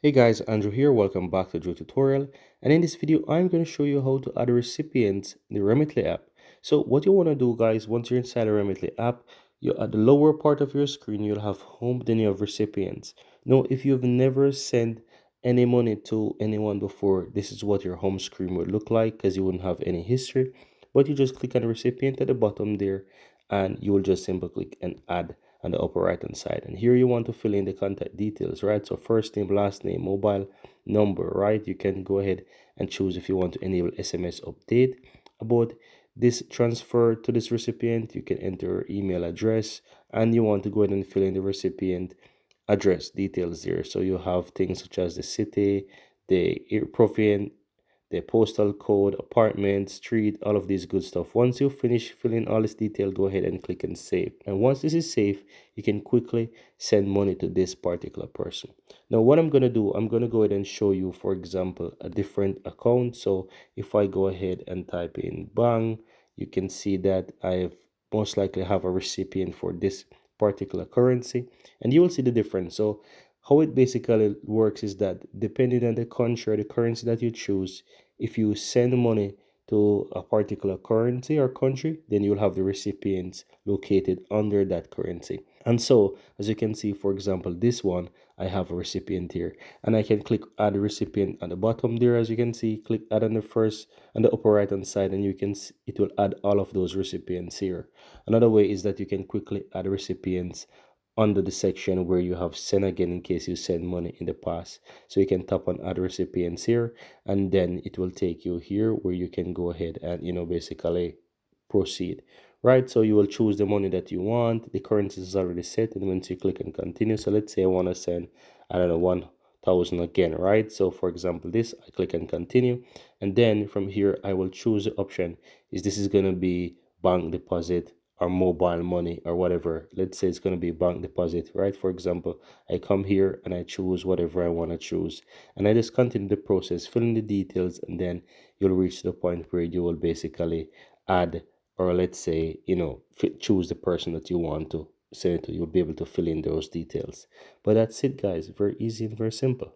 Hey guys, Andrew here. Welcome back to Joe Tutorial. And in this video, I'm going to show you how to add a recipient in the Remitly app. So what you want to do, guys, once you're inside the Remitly app, you at the lower part of your screen, you'll have home, then you have recipients. Now, if you've never sent any money to anyone before, this is what your home screen would look like because you wouldn't have any history. But you just click on the recipient at the bottom there, and you will just simply click and add on the upper right hand side. And here you want to fill in the contact details, right? So first name, last name, mobile number, right? You can go ahead and choose if you want to enable SMS update about this transfer to this recipient. You can enter email address, and you want to go ahead and fill in the recipient address details there. So you have things such as the city, the province, the postal code, apartment, street, all of these good stuff. Once you finish filling all this detail, go ahead and click and save. And once this is saved, you can quickly send money to this particular person. Now, what I'm going to do, I'm going to go ahead and show you, for example, a different account. So if I go ahead and type in bang, you can see that I've most likely have a recipient for this particular currency, and you will see the difference. So how it basically works is that depending on the country or the currency that you choose, if you send money to a particular currency or country, then you'll have the recipients located under that currency. And so, as you can see, for example, this one, I have a recipient here, and I can click add a recipient at the bottom there. As you can see, click add on the first on the upper right hand side, and you can see it will add all of those recipients here. Another way is that you can quickly add recipients under the section where you have sent again in case you send money in the past. So you can tap on add recipients here, and then it will take you here where you can go ahead and basically proceed, right? So you will choose the money that you want. The currency is already set, and once you click and continue, so let's say I want to send, I don't know, 1,000 again, right? So for example, this, I click and continue, and then from here I will choose the option. This is going to be bank deposit or mobile money or whatever. Let's say it's going to be bank deposit, right? For example, I come here and I choose whatever I want to choose, and I just continue the process, fill in the details, and then you'll reach the point where you will basically add, or let's say, choose the person that you want to send it to. You'll be able to fill in those details. But that's it, guys. Very easy and very simple.